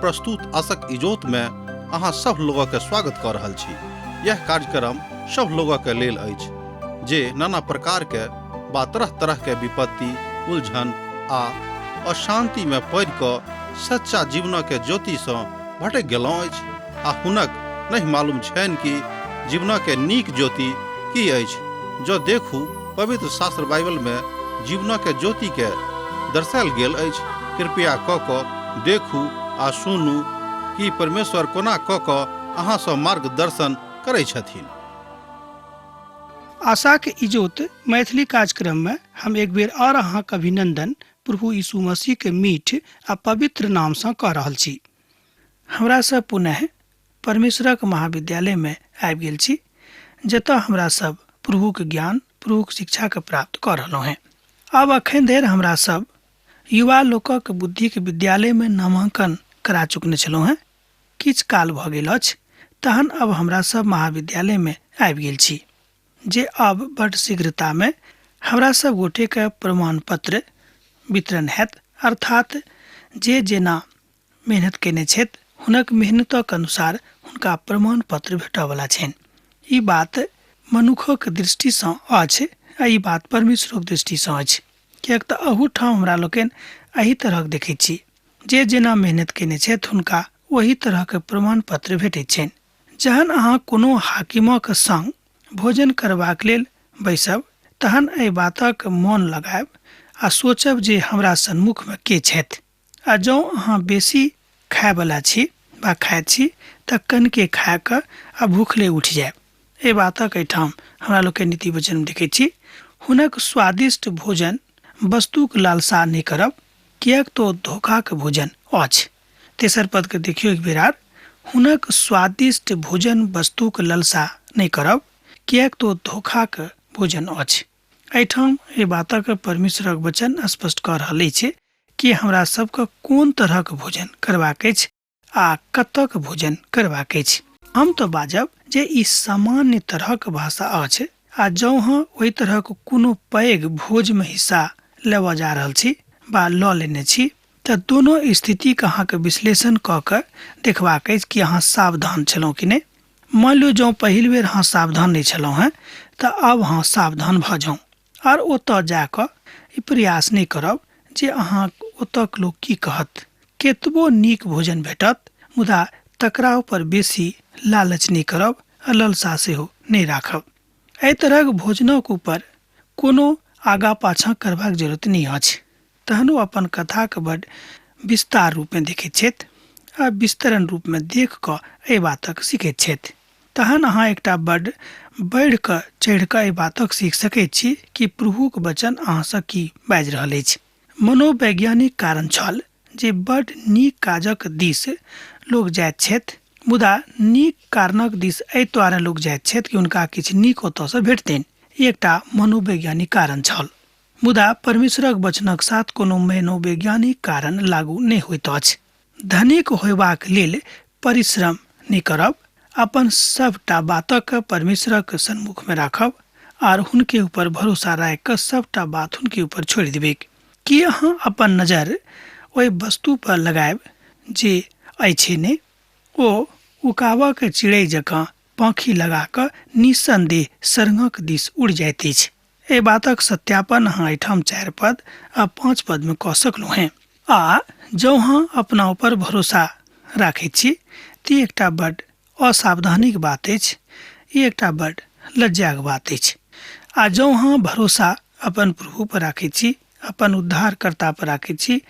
प्रस्तुत आशक इजोत में अहाँ सब लोगों के स्वागत कर रहल छी। यह कार्यक्रम सब लोगों के लेल अछि जे नाना प्रकार के बा तरह तरह के विपत्ति, उलझन आ अशांति में पड़ क सच्चा जीवन के ज्योति से भटक गेलहुँ अछि आ हुनक नहीं मालूम छनि कि जीवन के नीक ज्योति की अछि। जो देखू पवित्र शास्त्र बाइबल में जीवन के ज्योति के दर्शायल गेल अछि। कृपया क देखू आ सुनू कि परमेश्वर कोना क अहाँ सँ मार्गदर्शन करै छथिन। आशा के इजोत मैथिली कार्यक्रम में हम एक बेर और अहाँ के अभिनंदन प्रभु यीशु मसीह के मीठ आ पवित्र नाम से कह रहल छी। हमरा सब पुनः परमेश्वरक महाविद्यालय में आबि गेल छी, जतऽ हमरा सब प्रभु के ज्ञान, प्रभु के शिक्षा के प्राप्त कर रहलहुँ हैं। अब अखन धरि हमरा सब युवा लोकक बुद्धि के विद्यालय में नामांकन करा चुकने छलहुँ हैं। किछ काल भ गेल अछि, तहन अब हमरा सब महाविद्यालय में आबि गेल छी, जे अब बड़ शीघ्रता में हमरा सब गोटे के प्रमाण पत्र वितरण हैत। अर्थात जे जेना मेहनत केने छथि हुनक मेहनतक अनुसार हुनका प्रमाण पत्र भेटय वाला छनि। ई बात मनुखक दृष्टि से अछि आ ई बात परमेश्वरक दृष्टि से अछि, कियाक तऽ अहू ठाम हमरा लोकनि एही तरहक देखैत छी। जे जेना मेहनत केने छथि हुनका ओही तरह के प्रमाण पत्र भेटैत छनि। जहन अहाँ कोनो हाकिमक संग भोजन करबाक लेल बैसब तहन एहि बातक मोन लगायब आ सोचब जे हमरा सन्मुख में के छथि। आ जँ अहाँ बेसी खाय वाला छी वा खाइत छी तऽ कनके खा कऽ आ भूखले उठि जायब। एहि बातक एहिठाम हमरा लोकनि नीति वचन में देखैत छी, हुनक स्वादिष्ट भोजन वस्तुक लालसा नहि करब, किएक तो धोखाक भोजन अछि। तेसर पद के देखियो एक बेर आर, हुनक स्वादिष्ट भोजन वस्तुक लालसा नहि करब, किएक तो धोखाक भोजन अछि। एहिठाम एहि बातक परमेश्वरक वचन स्पष्ट कऽ रहल अछि कि हमरा सबके कोन तरहक भोजन करबाक अछि आ कतक भोजन करबाक अछि। हम तो बाजब जे ई सामान्य तरहक भाषा अछि आ जँ अहाँ ओहि तरहक कोनो पैघ भोज में हिस्सा लेबऽ जा रहल छी वा लऽ लेने छी तऽ दोनों स्थिति के अहाँके विश्लेषण कऽ के देखबाक अछि कि अहाँ सावधान छलहुँ कि नहि। मान लियौ जँ पहिल बेर अहाँ सावधान नहि छलहुँ हैं तऽ अब अहाँ सावधान भऽ जाउ और ओतऽ जा कऽ ई प्रयास नहि करब जे अहाँ ओतऽक लोक की कहत। केतबो नीक भोजन भेटत मुदा तकरा ऊपर बेसी लालच नहीं करब आ लालसा सेहो नहीं राखब। एहि तरहक भोजनक ऊपर कोनो आगा पाछा करबाक जरूरत नहीं अछि। तहन ओ अपन कथा के बड़ विस्तार रूप में देखैत छथि आ विस्तरण रूप में देख कऽ एहि बातक सीखैत छथि। तहन अहाँ एकटा बड़ बढ़ि कऽ चढ़ि कऽ एहि बातक सीख सकैत छी कि प्रभुक वचन अहाँसँ की बाजि रहल अछि। मनोवैज्ञानिक कारण छल जे बड़ नीक काजक दिस लोग जाइत छथि, मुदा नीक कारणक दिस एहि दुआरे लोग जाइत छथि कि हुनका किछु नीक ओतऽसँ भेटतनि। ई एकटा मनोवैज्ञानिक कारण छल, मुदा परमेश्वरक वचनक साथ कोनो मनोवैज्ञानिक कारण लागू नहि होइत अछि। धनिक होयबाक लेल परिश्रम नहि करब, अपन सबटा बातक परमेश्वरक सन्मुख में राखब और हुनके ऊपर भरोसा राखि कऽ सबटा बात हुनके ऊपर छोड़ि देबै। कि अहाँ अपन नजर ओहि वस्तु पर लगायब जे अछि ने, ओ उकाबक चिड़ै जकाँ पाँखि लगा कऽ निस्संदेह सरंगक दिस उड़ि जाइत अछि। एहि बातक सत्यापन अहाँ एहिठाम 4 पद आ 5 पद में कऽ सकलहुँ हैं। आ जँ अहाँ अपना ऊपर भरोसा राखैत छी तऽ ई एकटा बड़ असावधानीक बात अछि, ई एकटा बड़ लज्जाक बात अछि। आ जँ अहाँ भरोसा अपन प्रभु पर राखैत छी, अपन उद्धारकर्ता पर राखैत छी,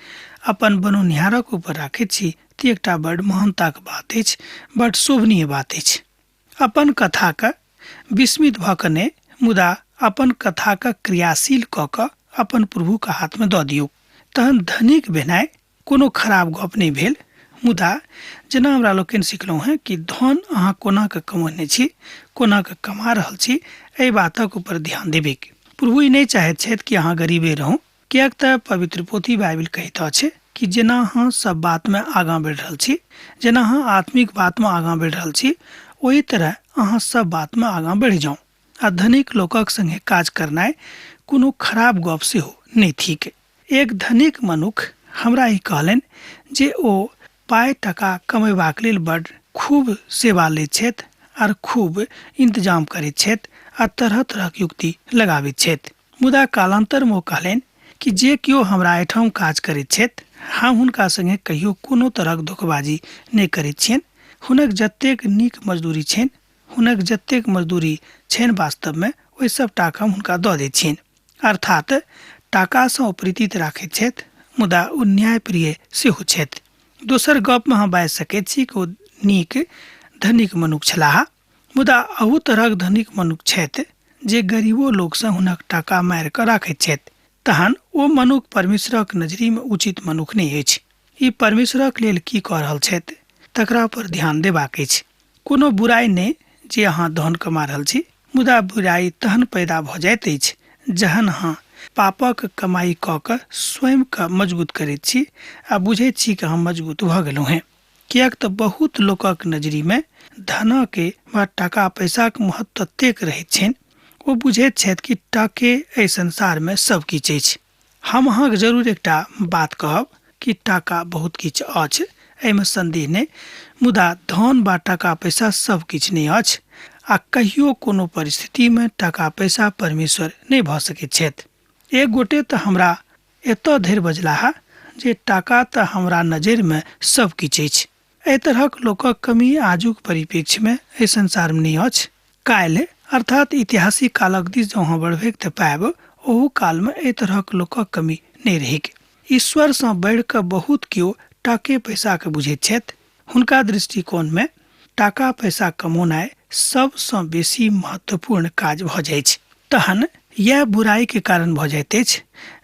अपन बनौनिहारक ऊपर राखैत छी तऽ एकटा बड़ महानताक बात अछि, बड़ शोभनीय बात अछि। अपन कथाके विस्मित भऽ कऽ नहि, मुदा अपन कथाके क्रियाशील कऽ कऽ अपन प्रभुके हाथमे दऽ दियौ, तहन धनिक भेनाइ कोनो खराब गप नहि भेल। मुदा जेना हमरा लोकनि सिखलहुँ हैं कि धन अहाँ कोना कऽ कमौने छी, कोना कऽ कमा रहल छी, एहि बातक ऊपर ध्यान देबै। प्रभु ई नहि चाहैत छथि कि अहाँ गरीबे रहू, किएक तऽ पवित्र पोथी बाइबल कहैत अछि कि जेना अहाँ सब बात में आगाँ बढ़ि रहल छी, जेना अहाँ आत्मिक बात में आगाँ बढ़ि रहल छी, ओही तरह अहाँ सब बात में आगाँ बढ़ि जाउ। आ धनिक लोकक संगे काज करनाइ कोनो खराब गप सेहो नहि थिक। एक धनिक मनुख हमरा ई कहलनि जे ओ पाइ टका कमेबाक लेल बड़ खूब सेवा लैत छथि आर खूब इंतजाम करैत छथि आ तरह तरहक युक्ति लगाबैत छथि। मुदा कालांतरमे ओ कहलनि कि जे केओ हमरा एहिठाम काज करैत छथि हम हुनका संगे कहियो कोनो तरहक धोखेबाजी नहि करैत छियनि। हुनक जतेक नीक मजदूरी छनि, हुनक जतेक मजदूरी छनि वास्तवमे ओहि सब टाका हम हुनका दऽ दैत छियनि। अर्थात टाकासँ ओ प्रीति राखैत छथि, मुदा ओ न्यायप्रिय सेहो छथि। दोसर गपमे हम बाजि सकैत छी कि ओ नीक धनिक मनुख छलाह, मुदा अहू तरहक धनिक मनुख छथि जे गरीबो लोकसँ हुनक टाका मारि कऽ राखैत छथि। तहन ओ मनुख परमेश्वरक नजरिमे उचित मनुख नहि अछि। ई परमेश्वरक लेल की कऽ रहल छथि तकरा पर ध्यान देबाक अछि। कोनो बुराइ नहि जे अहाँ धन कमा रहल छी, मुदा बुराइ तहन पैदा भऽ जाइत अछि जहन अहाँ पापक कमाई कऽ कऽ स्वयं के मजबूत करैत छी आ बुझैत छी कि हम मजबूत भऽ गेलहुँ हैं। किएक तऽ बहुत लोकक नजरिमे धनके वा टाका पैसाक महत्व ततेक रहैत छनि, ओ बुझैत छथि कि टाके एहि संसारमे सब किछु अछि। हम अहाँके जरूर एकटा बात कहब कि टाका बहुत किछु अछि, एहिमे संदेह नहि, मुदा धन वा टाका पैसा सब किछु नहि अछि आ कहियो कोनो परिस्थितिमे टाका पैसा परमेश्वर नहि भऽ सकैत छथि। एक गोटे तऽ हमरा एतऽ धरि बजलाह जे टाका तऽ हमरा नजरिमे सब किछु अछि। एहि तरहक लोकक कमी आजुक परिप्रेक्ष्यमे एहि संसारमे नहि अछि। काल्हि अर्थात ऐतिहासिक कालक दिस जँ अहाँ बढ़बै तऽ पायब ओहू कालमे एहि तरहक लोकक कमी नहि रहैक। ईश्वरसँ बढ़ि कऽ बहुत केओ टाके पैसाके बुझैत छथि। हुनका दृष्टिकोणमे टाका पैसा कमौनाइ सबसँ बेसी महत्वपूर्ण काज भऽ जाइत छै। तहन यह बुराइके कारण भऽ जाइत अछि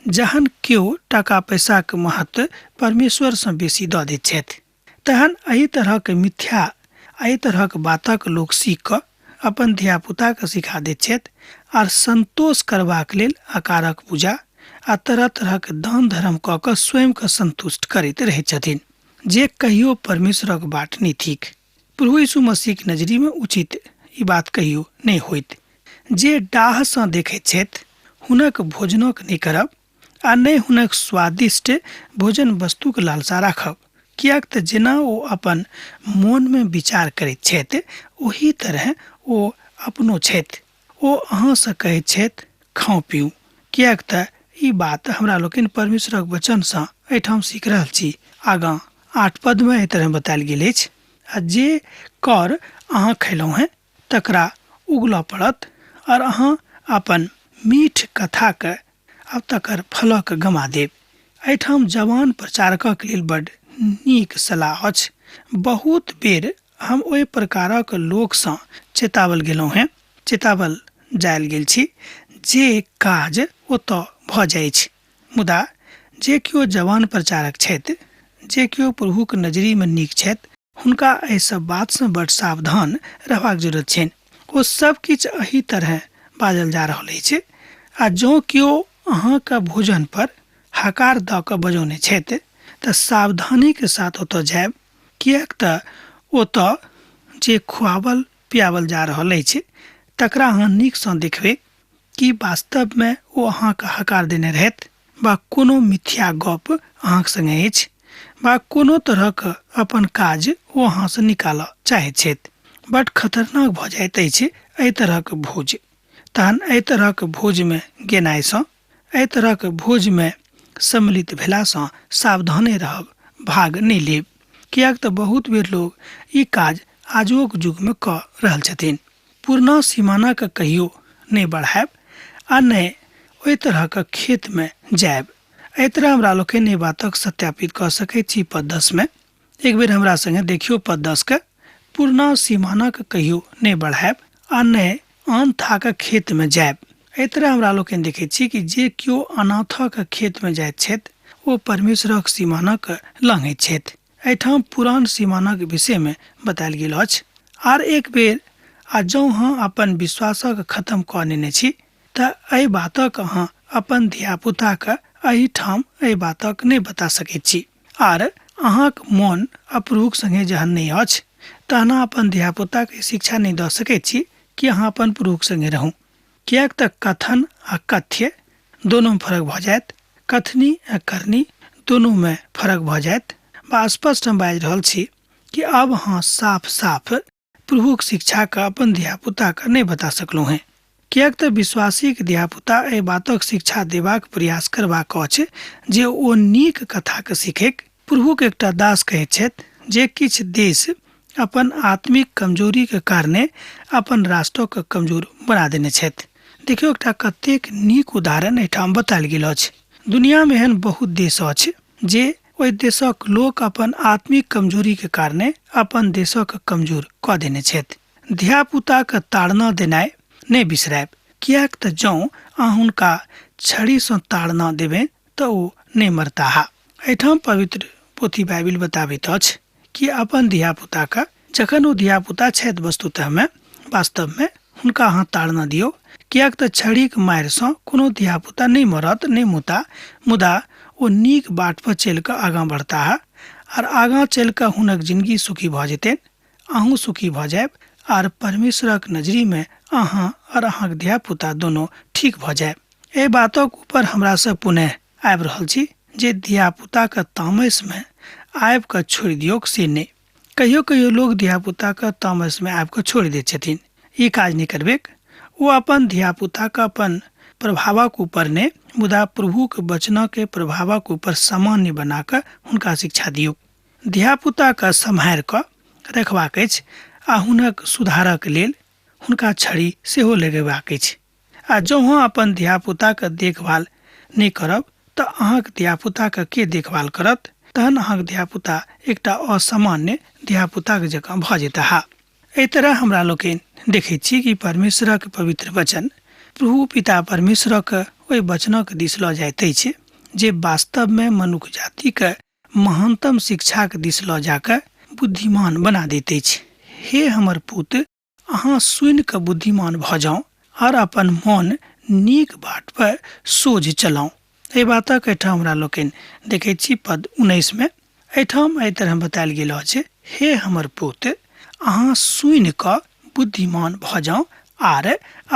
जहन केओ टाका पैसाके महत्व परमेश्वरसँ बेसी दऽ दैत छथि। तहन एहि तरहक मिथ्या एहि तरहक बातक लोक सीख कऽ अपन धियापुताके सिखा दैत छथि आर संतोष करबाक लेल आकारक पूजा आ तरह तरहक दान धर्म कऽ कऽ स्वयंके संतुष्ट करैत रहैत छथिन, जे कहियो परमेश्वरक बाट नहि थिक। प्रभु यीशु मसीहक नजरिमे उचित ई बात कहियो नहि होइत। जे डाहसँ देखैत छथि हुनक भोजनक नहि करब आ नहि हुनक स्वादिष्ट भोजन वस्तुक लालसा राखब, किएक तऽ जेना ओ अपन मोनमे विचार करैत छथि ओही तरह ओ अपनो छथि। ओ अहाँसँ कहैत छथि खाउ पीऊ, किएक तऽ ई बात हमरा लोकनि परमेश्वरक वचनसँ एहिठाम सीख रहल छी। आगाँ 8 पदमे एहि तरह बतायल गेल अछि, आ जे कर अहाँ खयलहुँ हैं तकरा उगलऽ पड़त और अहाँ अपन मीठ कथाके आब तकर फलक गमा देब। एहिठाम जवान प्रचारकक लेल बड्ड नीक सलाह अछि। बहुत बेर हम ओहि प्रकारक लोकसँ चेतावल गेलहुँ हैं, चेतावल जायल गेल छी जे काज ओतऽ भऽ जाइ छै। मुदा जे केओ जवान प्रचारक छथि, जे केओ प्रभुक नजरिमे नीक छथि, हुनका एहि सब बातसँ बड्ड सावधान रहबाक जरूरत छनि। ओ सब किछु एही तरह बाजल जा रहल अछि आ जँ केओ अहाँके भोजन पर हकार दऽ कऽ बजौने छथि तऽ सावधानीके साथ ओतऽ जायब, किएक तऽ ओतऽ जे खुआवल पियावल जा रहल अछि तकरा अहाँ नीकसँ देखबै कि वास्तवमे ओ अहाँके हकार देने रहथि वा कोनो मिथ्या गप अहाँके संगे अछि वा कोनो तरहक अपन काज ओ अहाँसँ निकालऽ चाहैत छथि। बड्ड खतरनाक भऽ जाइत अछि एहि तरहक भोज। तहन एहि तरहक भोजमे गेनाइसँ, एहि तरहक भोजमे सम्मिलित भेलासँ सावधाने रहब, भाग नहि लेब, किएक तऽ बहुत बेर लोग ई काज आजुक युगमे कऽ रहल छथिन। पुरना सीमानाके कहियो नहि बढ़ायब आ नहि ओहि तरहक खेतमे जायब। एहि तरह हमरा लोकनि ई बातक सत्यापित कऽ सकैत छी। पद 10 एक बेर हमरा संगे देखियौ पद 10 के, पुरना सीमानाके कहियो नहि बढ़ायब आ नहि आन थाक खेतमे जायब। एहि तरह हमरा लोकनि देखैत छी कि जे केओ अनाथक खेतमे जाइत छथि ओ परमेश्वरक सीमानाके लाँघैत छथि। एहिठाम पुरान सीमानाक विषयमे बतायल गेल अछि। आर एक बेर आ जँ अहाँ अपन विश्वासक खत्म कऽ लेने छी तऽ एहि बातक अहाँ अपन धियापुताके एहिठाम एहि बातक नहि बता सकैत छी। आर अहाँक मोन अप्रभुक संगे जहन नहि अछि तहन अहाँ अपन धियापुताके शिक्षा नहि दऽ सकैत छी कि अहाँ अपन प्रभुक संगे रहू, किएक तऽ कथन आ कथ्य दोनोमे फर्क भऽ जायत, कथनी आ करनी दोनोमे फर्क भऽ जायत। बा स्पष्ट हम बाजि रहल छी कि अब अहाँ साफ साफ प्रभुक शिक्षा का अपन धियापुता के नहीं बता सकलहुँ हैं। किएक तऽ विश्वासी के धियापुता एहि बातक शिक्षा देबाक प्रयास करबाक अछि जे ओ नीक कथाके सीखैक। प्रभुक एकटा दास कहैत छथि जे किछु देश अपन आत्मिक कमजोरी के कारणे अपन राष्ट्रक कमजोर बना देने छथि। देखियौ एकटा कतेक नीक उदाहरण एहिठाम बतायल गेल अछि। दुनिया में एहन बहुत देश अछि जे ओहि देशक लोक अपन आत्मिक कमजोरी के कारणे अपन देशक कमजोर कऽ देने छथि। धियापुता के ताड़ना देनाइ नहि बिसरायब, किएक तऽ जँ अहाँ हुनका छड़ीसँ ताड़ना देबै तऽ ओ नहि मरताह। एहिठाम पवित्र पोथी बाइबिल बताबैत अछि कि अपन धियापुताके जखन ओ धियापुता छथि वास्तवमे हुनका अहाँ ताड़ना दियौ, किएक तऽ छड़ीक मारिसँ कोनो धियापुता नहि मरत नहि मुदा ओ नीक बाट पर चलि कऽ आगाँ बढ़ताह आर आगाँ चलि कऽ हुनक जिंदगी सुखी भऽ जेतनि, अहूँ सुखी भऽ जायब आर परमेश्वरक नजरीमे अहाँ और अहाँक धियापुता दोनों ठीक भऽ जायब। एहि बातक ऊपर हमरा सब पुनः आबि रहल छी जे धियापुताके तामसमे आबि कऽ छोड़ि दियौक से नहि। कहियो कहियो लोग धियापुताके तामसमे आबि कऽ छोड़ि दैत छथिन। ई काज नहि करबेक। ओ अपन धियापुताके अपन प्रभावक ऊपर ने मुदा प्रभुक वचनके प्रभावक ऊपर सामान्य बना कऽ हुनका शिक्षा दियौ। धियापुताके सम्हारि कऽ रखबाक अछि आ हुनक सुधारक लेल हुनका छड़ी सेहो लगेबाक अछि। आ जँ अहाँ अपन धियापुताके देखभाल नहि करब तऽ अहाँक धियापुताके के देखभाल करत? तहन अहाँक धियापुता एकटा असामान्य धियापुताके जकाँ भऽ जेताह। एहि तरह हमरा लोकनि देखैत छी कि परमेश्वरक पवित्र वचन प्रभु पिता परमेश्वरक ओहि वचनक दिस लऽ जाइत अछि जे वास्तवमे मनुष्य जातिके महानतम शिक्षाक दिस लऽ जाकऽ बुद्धिमान बना दैत अछि। हे हमर पुत्र, अहाँ सुनि कऽ बुद्धिमान भऽ जाउ और अपन मन नीक बाट पर सोझ चलाउ। एहि बातक एहिठाम हमरा लोकनि देखैत छी पद 19 में एहिठाम एहि तरह बतायल गेल अछि, हे हमर पुत्र, अहाँ सुनि कऽ बुद्धिमान भऽ जाउ आर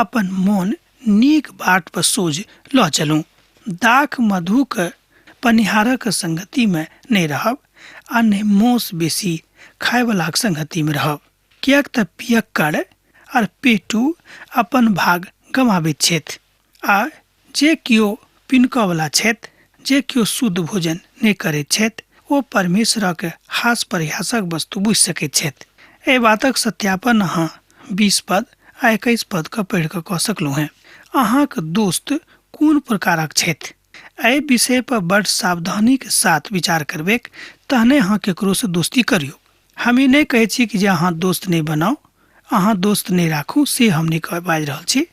अपन मन नीक बाट पर सोझ लऽ चलू। दाख मधुक पनिहारक संगतिमे नहि रहब आ नहि मौस बेसी खायवलाक संगतिमे रहब, किएक तऽ पियक्कड़ आर पेटू अपन भाग गमाबैत छथि आ जे केओ पिनकऽवला छथि, जे केओ शुद्ध भोजन नहि करैत छथि, ओ परमेश्वरक हास परिहासक वस्तु बुझि सकैत छथि। एहि बातक सत्यापन अहाँ 20 पद आ 21 पद के पढ़ि कऽ कऽ सकलहुँ हैं। अहाँक दोस्त कोन प्रकारक छथि? एहि विषय पर बड़ सावधानी के साथ विचार करबेक, तहने अहाँ केकरो से दोस्ती करियौ। हम ई नहि कहै छी कि जे अहाँ दोस्त नहि बनाउ, अहाँ दोस्त नहि राखू, से हम नहि बाजि रहल छी।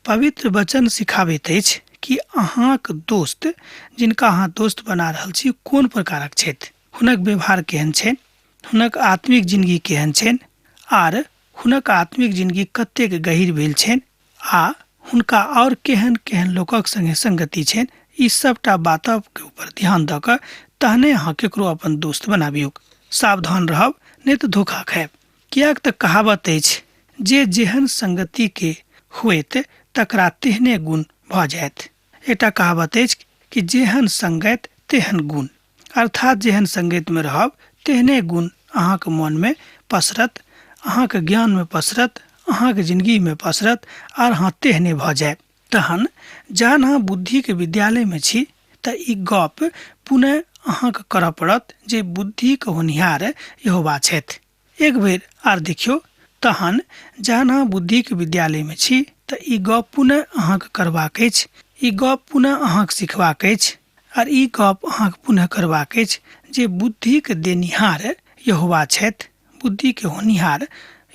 पवित्र वचन सिखाबैत अछि कि अहाँक दोस्त जिनका अहाँ दोस्त बना रहल छी कोन प्रकारक छथि, हुनक व्यवहार केहन छनि, हुनक आत्मिक जिंदगी केहन छनि आर हुनक आत्मिक जिंदगी कतेक गहीर भेल छनि आ हुनका और केहन केहन लोकक संगे संगति छनि। ई सबटा बातक के ऊपर ध्यान दऽ कऽ तहने अहाँ केकरो अपन दोस्त बनाबियौ। सावधान रहब नहीं तो धोखा खायब, किएक तऽ कहावत अछि जे जेहन संगति के होइत तकरा तेहने गुण भऽ जायत। एकटा कहावत अछि कि जेहन संगति तेहन गुण, अर्थात जेहन संगति में रहब तेहने गुण अहाँके मन में पसरत, अहाँके ज्ञान में पसरत, अहाँके जिंदगी में पसरत आर अहाँ तेहने भऽ जायब। तहन जहन अहाँ बुद्धि के विद्यालय में छी तऽ ई गप पुनः अहाँके करऽ पड़त जे बुद्धि के होनिहार यहोवा छथि। एक बेर आर देखियौ, तहन जहन अहाँ बुद्धि के विद्यालय में छी तऽ ई गप पुनः अहाँके करबाक अछि, ई गप पुनः अहाँके सिखबाक अछि आर ई गप अहाँके पुनः करबाक अछि जे बुद्धि के देनिहार यहोवा छथि, बुद्धि के होनिहार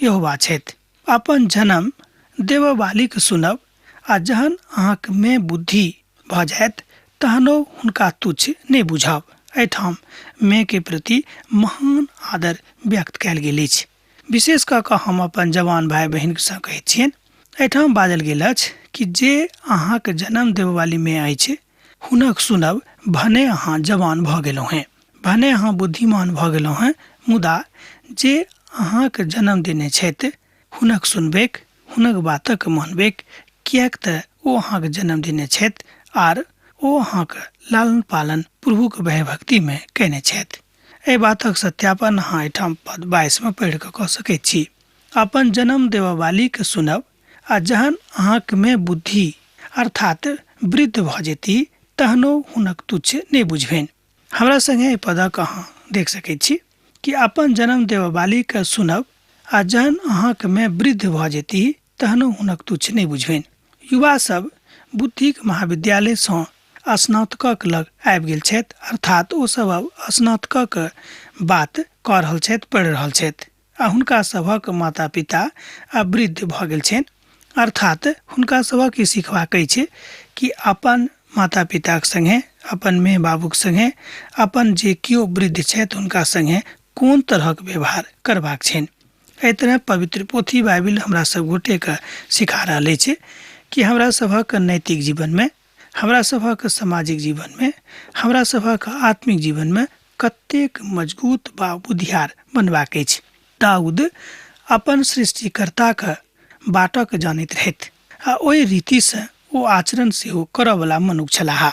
यहोवा छथि। अपन जन्म देबऽ वाली के सुनब आ जहन अहाँके में बुद्धि भऽ जायत तहनो हुनका तुच्छ नहि बुझब। एहिठाम में के प्रति महान आदर व्यक्त कयल गेल अछि। विशेष कऽ कऽ हम अपन जवान भाई बहिन के संग कहैत छियनि, एहिठाम बाजल गेल अछि कि जे अहाँके जन्म देबऽ वाली में अछि हुनक सुनब भने अहाँ जवान भऽ गेलहुँ हैं, भने अहाँ बुद्धिमान भऽ गेलहुँ हैं, मुदा जे अहाँके जन्म देने छथि हुनक सुनबेक, हुनक बातक मानबेक, किएक तऽ ओ अहाँके जन्म देने छथि आर ओ अहाँके लालन पालन प्रभुके भय भक्ति में कयने छथि। एहि बातक सत्यापन अहाँ एहिठाम पद 22 में पढ़ि कऽ सकैत छी। अपन जन्म देबऽ वाली के सुनब, आ जहन अहाँक में बुद्धि अर्थात वृद्ध भऽ जेती तहनो हुनक तुच्छ नहि बुझबनि। हमरा संगे एहि पदक अहाँ देख सकैत छी कि अपन जन्म देबऽ वाली के सुनब, आ जहन अहाँक में वृद्ध भऽ जेती तहनो हुनक तुच्छ नहि बुझबनि। युवा सब बुद्धिक महाविद्यालय सँ स्नातकक लग आबि गेल छथि, अर्थात ओ सब अब स्नातकक बात कऽ रहल छथि, पढ़ि रहल छथि, आ हुनका सभक माता पिता आब वृद्ध भऽ गेल छनि, अर्थात हुनका सभक ई सिखबाक अछि कि अपन माता पिताक संगे, अपन माय बाबूक संगे, अपन जे केओ वृद्ध छथि हुनका संगे कोन तरहक व्यवहार करबाक छनि। एहि तरह पवित्र पोथी बाइबिल हमरा सब गोटे के सिखा रहल अछि कि हमरा सभक नैतिक जीवन में, हमरा सभक सामाजिक जीवन में, हमरा सभक आत्मिक जीवन में कतेक मजबूत वा बुद्धियार बनबाक अछि। दाऊद अपन सृष्टिकर्ताक बाटक जानैत रहथि, आ ओहि रीति से ओ आचरण सेहो करऽ वाला मनुष्य छलाह।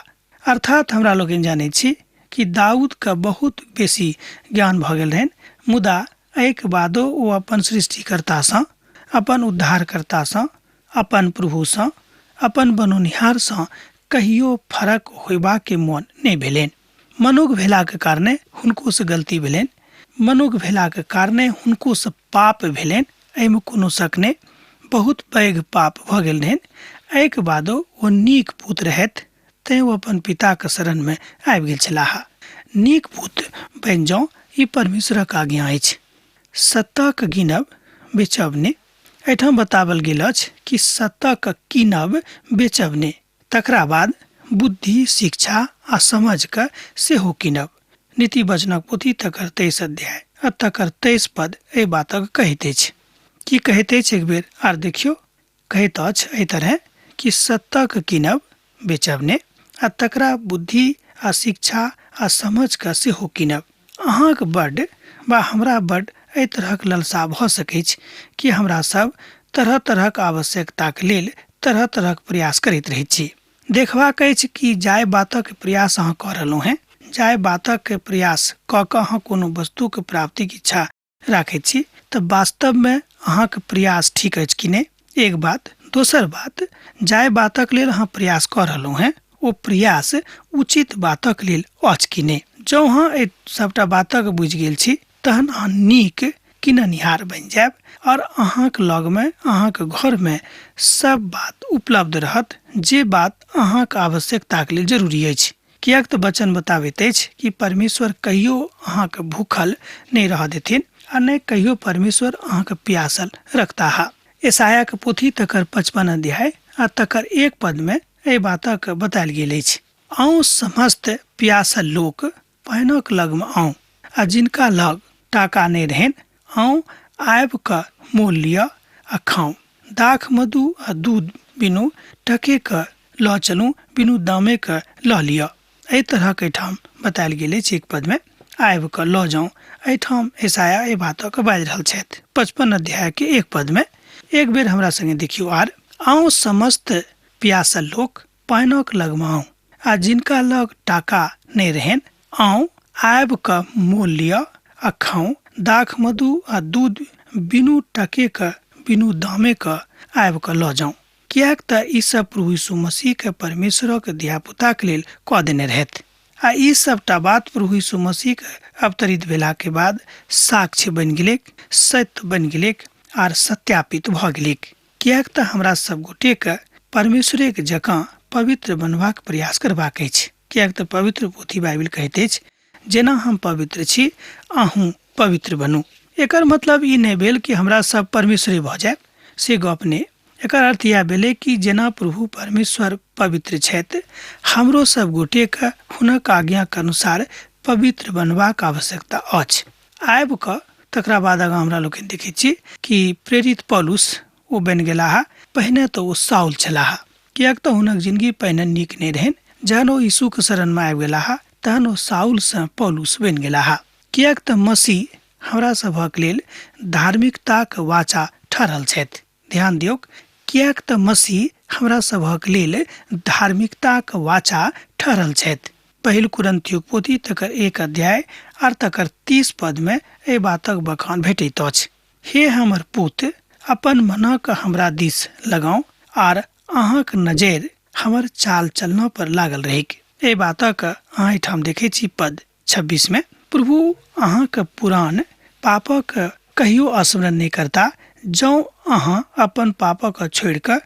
अर्थात हमरा लोग जानै छी कि दाऊद का बहुत बेसी ज्ञान भऽ गेल रहनि, मुदा एहिके बादो ओ अपन सृष्टिकर्ता सँ, अपन उद्धारकर्ता सँ, अपन प्रभु सँ, अपन बनौनिहार सँ कहियो फरक होयबा के मोन नहि भेलनि। मनुष्य भेला के कारणे हुनको से गलती भेलनि, मनुष्य भेला के कारणे हुनको से पाप भेलनि, एहिमे कोनो शक नहि, बहुत पैघ पाप भऽ गेल रहनि। एहिके बादो ओ नीक पुत्र रहथि, तैं ओ अपन पिता के शरण में आबि गेल छलाह। नीक पुत्र बनि जाउ, ई परमेश्वरक आज्ञा अछि। सत्तक गिनब बेचब नहि। एहिठाम बताओल गेल अछि कि सत्तक कीनब बेचब नहि, तकरा बाद बुद्धि, शिक्षा आ समझ के सेहो कीनब। नीति वचनक पोथी तकर 23 अध्याय आ तकर 23 पद एहि बातक कहैत अछि। की कहैत अछि एक बेर आर देखियौ। कहैत अछि एहि तरह कि सत्तक कीनब बेचब नहि, आ तकरा बुद्धि आ शिक्षा आ समझ के सेहो कीनब। अहाँक बड्ड वा हमरा बड्ड एहि तरहक लालसा भऽ सकैछ कि हमरा सब तरह तरहक आवश्यकताक लेल तरह तरहक प्रयास करैत रहैत छी। देखबाक अछि कि जाय बातक प्रयास अहाँ कऽ रहलहुँ हैं, जाय बातक प्रयास कऽ कऽ अहाँ कोनो वस्तुके प्राप्तिक इच्छा राखैत छी, तऽ वास्तवमे अहाँके प्रयास ठीक अछि कि नहि, एक बात। दोसर बात, जाय बातक लेल अहाँ प्रयास कऽ रहलहुँ हैं, ओ प्रयास उचित बातक लेल अछि कि नहि। जँ अहाँ एहि सबटा बातक बुझि गेल छी तहन अहाँ नीक किननिहार बनि जायब, और अहाँके लगमे, अहाँके घरमे सब बात उपलब्ध रहत जे बात अहाँके आवश्यकताके लेल जरूरी अछि। किएक तऽ वचन बताबैत अछि कि परमेश्वर कहियो अहाँके भूखल नहि रहऽ देथिन, आ नहि कहियो परमेश्वर अहाँके प्यासल रखताह। यशाया के पोथी तकर 55 अध्याय आ तकर 1 पद में एहि बातक बतायल गेल अछि। आउ समस्त प्यासल लोक पानिक लगमे आउ, आ जिनका लग टाका नहि रहनि, आउ आबि कऽ मोल लिअ आ खाउ। दाख मधु आ दूध बिनु टके के लऽ चलू, बिनु दामे के लऽ लिअ। एहि तरहक एहिठाम बतायल गेल अछि 1 पद में, आबि कऽ लऽ जाउ। एहिठाम यशाया एहि बातक बाजि रहल छथि। 55 अध्याय के 1 पद में एक बेर हमरा संगे देखियौ आर। आउ समस्त प्यासल लोक पानिक लगमे आउ, आ जिनका लग टाका नहि रहनि, आउ आबि कऽ मोल लिअ आ खाउ। दाख मधु आ दूध बिनु टके के, बिनु दामे के आबि कऽ लऽ जाउ। किएक तऽ ई सब प्रभु यीशु मसीह के परमेश्वरक धियापुता के लेल कऽ देने रहथि, आ ई सबटा बात प्रभु यीशु मसीह के अवतरित भेला के बाद साक्ष्य बनि गेलै, सत्य बनि गेलै, आर सत्यापित भऽ गेलै। किएक तऽ हमरा सब गोटे के परमेश्वरे के जकाँ पवित्र बनबाक प्रयास करबाक अछि। किएक तऽ पवित्र पोथी बाइबिल कहैत अछि, जेना हम पवित्र छी अहूँ पवित्र बनू। एकर मतलब ई नहि भेल कि हमरा सब परमेश्वरे भऽ जायब, से गप नहि। एकर अर्थ यह भेलै कि जेना प्रभु परमेश्वर पवित्र छथि, हमरो सब गोटे के हुनक आज्ञाक अनुसार पवित्र बनबाक आवश्यकता अछि। आबि कऽ तकरा बाद आगाँ हमरा लोग देखैत छी कि प्रेरित पौलुस ओ बनि गेलाह। पहिने तऽ ओ साउल छलाह, किएक तऽ हुनक जिंदगी पहिने नीक नहि रहनि। जहन ओ यीशु के शरण में आबि गेलाह, तहन ओ साउल से पौलुस बनि गेलाह। किएक तऽ मसीह हमरा सभक लेल धार्मिकताक वाचा ठहरल छथि। ध्यान दियौ, किएक तऽ मसीह हमरा सभक लेल धार्मिकताक वाचा ठहरल छथि। पहिल कुरिन्थियों पोथी तकर 1 अध्याय और तकर 30 पद में ए बातक बखान भेटैत अछि। हे हमर पुत्र, अपन मनक हमरा दिस लगाऊ आर अहाँक नजर हमर चाल चलना पर लागल रहिक। ए बातक अहाँ एठाम देखै छी पद 26 में, प्रभु अहाँक पुरान पापक कहियो स्मरण नहीं करता, जौ अहाँ अपन पापक छोड़ि कऽ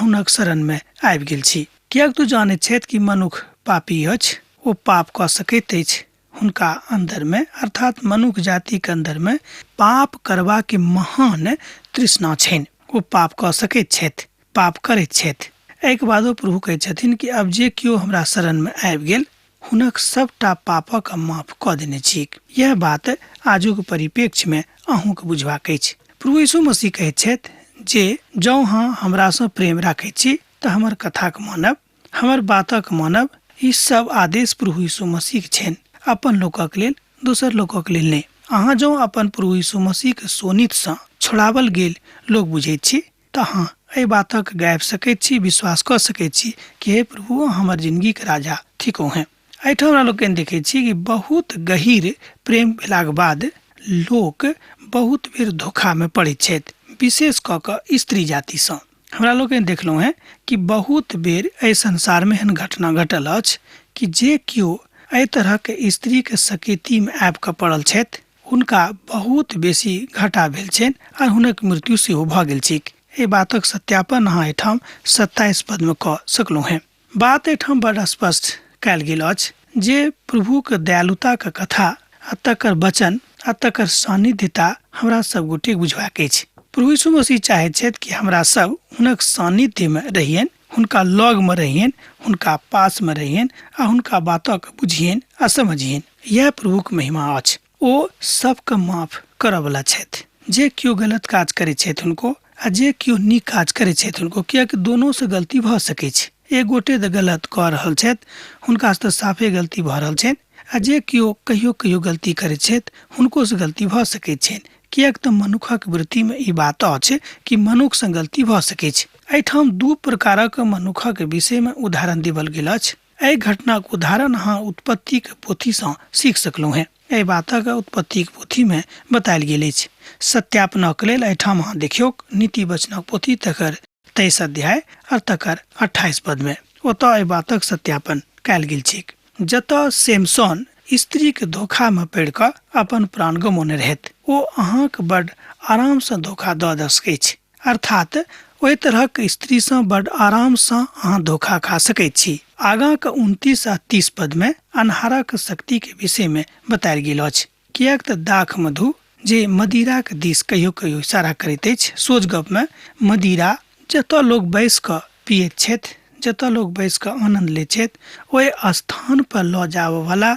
हुनक शरण में आबि गेल छी। कियाक तू जाने छेत कि मनुख पापी अछि, ओ पाप कऽ सकैत अछि। हुनका अंदर में अर्थात मनुष्य जाति के अंदर में पाप करबा के महान तृष्णा छनि। ओ पाप कऽ सकैत छथि, पाप करैत छथि। एक बादो प्रभु कहै छथिन कि अब जे केओ हमरा शरण में आबि गेल, हुनक सबटा पापक माफ कऽ देने छी। यह बात आजुक परिप्रेक्ष्य में अहूँक बुझबाक अछि। प्रभु यीशु मसीह कहैत छथि जे जँ अहाँ हमरासँ प्रेम राखैत छी तऽ हमर कथाक मानब, हमर बातक मानब। ई सब आदेश प्रभु यीशु मसीह के छनि, अपन लोकक लेल, दोसर लोकक लेल नहि। अहाँ जँ अपन प्रभु यीशु मसीह के सोनितसँ छोड़ावल गेल लोक बुझैत छी तऽ अहाँ एहि बातक गाबि सकैत छी, विश्वास कऽ सकैत छी कि हे प्रभु हमर जिंदगी के राजा थिको हैं। एहिठाम हमरा लोक देखै छी कि बहुत गहीर प्रेम भेलाक बाद लोक बहुत बेर धोखा में पड़ैत छथि, विशेष कऽ कऽ स्त्री जातिसँ। हमरा लोक देखलहुँ हैं कि बहुत बेर एहि संसार में एहन घटना घटल अछि कि जे केओ एहि तरह के स्त्री के सकेती में आबि कऽ पड़ल छथि, हुनका बहुत बेसी घाटा भेल छनि और हुनक मृत्यु सेहो भऽ गेल छैक। एहि बातक सत्यापन अहाँ एठाम 27 पद में कऽ सकलहुँ हैं। बात एठाम बड़ स्पष्ट कयल गेल अछि जे प्रभु के दयालुता के कथा आ तकर वचन आ तकर सानिध्यता हमरा सब गोटे बुझबाक अछि। प्रभु यीशु मसीह चाहैत छथि कि हमरा सब हुनक सानिध्य में रहियन, हुनका लग में रहियन, हुनका पास में रहियन आ हुनका बातक बुझियन आ समझियन। यह प्रभु के महिमा अछि। ओ सबके माफ करऽ वाला छथि। जे केओ गलत काज करै छथि हुनको आ जे केओ नीक काज करै छथि हुनको, कियाकि दोनों से गलती भऽ सकै छै। एक गोटे तऽ गलत कऽ रहल छथि, हुनका से साफे गलती भऽ रहल छनि, आ जे केओ कहियो कहियो गलती करै छथि हुनको से गलती भऽ सकैत छनि। कियाक तऽ मनुखक वृत्ति में ई बात अछि कि मनुष्य से गलती भऽ सकै छै। एहिठाम 2 प्रकारक मनुखक विषय में उदाहरण देवल गेल अछि। एहि घटनाक उदाहरण अहाँ उत्पत्ति के पोथी सँ सीख सकलहुँ हैं। एहि बातक उत्पत्ति के पोथी में बतायल गेल अछि। सत्यापनक लेल एहिठाम अहाँ देखियौ नीति वचनक पोथी तकर 23 अध्याय और तकर 28 पद में ओतऽ एहि बातक सत्यापन कयल गेल छैक। जतऽ सैमसन स्त्री के धोखा में पड़ि कऽ अपन प्राण गमौने रहथि, ओ अहाँक बड़ आराम से धोखा दऽ सकैत छै। अर्थात ओहि तरहक स्त्री से बड़ आराम से अहाँ धोखा खा सकैत छी। आगाँ के 29 आ 30 पद में अन्हारक शक्ति के विषय में बतायल गेल अछि। कियाक तऽ दाख मधु जे मदिरा के दिस कहियो कहियो इशारा करैत अछि। सोझ गप में मदिरा जतऽ लोग बैस कऽ पियैत छथि, जतऽ लोग बैस कऽ आनंद लै छथि, ओहि स्थान पर लऽ जाबऽ वाला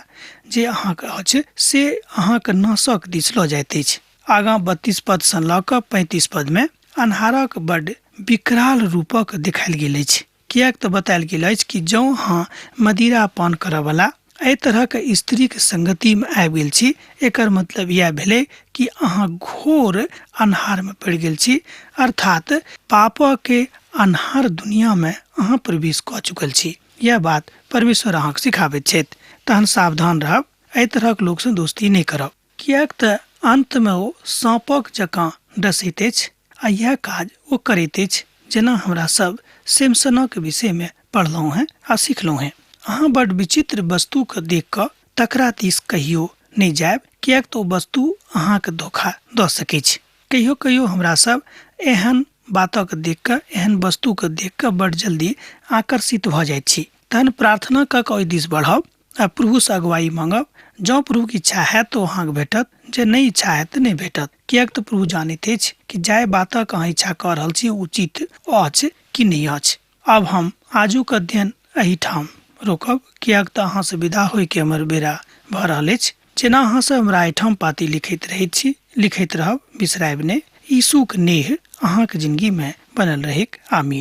जे अहाँके अछि से अहाँके नाशक दिस लऽ जाइत अछि। आगाँ 32 पद से लऽ कऽ 35 पद में अन्हारक बड़ विकराल रूपक देखायल गेल अछि। कियाक तऽ बतायल गेल अछि कि जँ अहाँ मदिरा पान करऽ वाला एहि तरह के स्त्री के संगति में आबि गेल छी, एकर मतलब यह भेलै कि अहाँ घोर अन्हार में पड़ि गेल छी। अर्थात पाप के अन्हार दुनिया में अहाँ प्रवेश कऽ चुकल छी। यह बात परमेश्वर अहाँके सिखाबैत छथि। तहन सावधान रहब, एहि तरहक लोक से दोस्ती नहीं करब। कियाक तऽ अंत में ओ साँपक जकाँ डसैत अछि आ यह काज ओ करैत अछि, जेना हमरा सब सैमसनक विषय में पढ़लहुँ हैं आ सिखलहुँ हैं। अहाँ बड़ विचित्र वस्तु के देख कऽ तकरा दिस कहियो नहीं जायब, कियाक तो वस्तु अहाँके धोखा दऽ सकै छै। कहियो कहियो हमरा सब एहन बातक देख कऽ, एहन वस्तु के देख कऽ बड़ जल्दी आकर्षित भऽ जाइत छी। तहन प्रार्थना कऽ कऽ ओहि दिस बढ़ब आ प्रभु से अगुवाई मांगब। जँ प्रभु की इच्छा है तो अहाँके भेटत, जे नहीं इच्छा है तो नहीं भेटत। कियाक तऽ प्रभु जानैत अछि कि जाय बातक अहाँ इच्छा कऽ रहल छी उचित अछि कि नहीं अछि। अब हम आजुक अध्ययन एहिठाम रोकब, कियाक तऽ अहाँ से विदा होय के हमर बेरा भऽ रहल अछि। जेना अहाँ सब हमरा एहिठाम पाती लिखैत रहैत छी, लिखैत रहब, बिसरायब नहि। यीशुक नेह अहाँके जिंदगी में बनल रहेक। आमीन।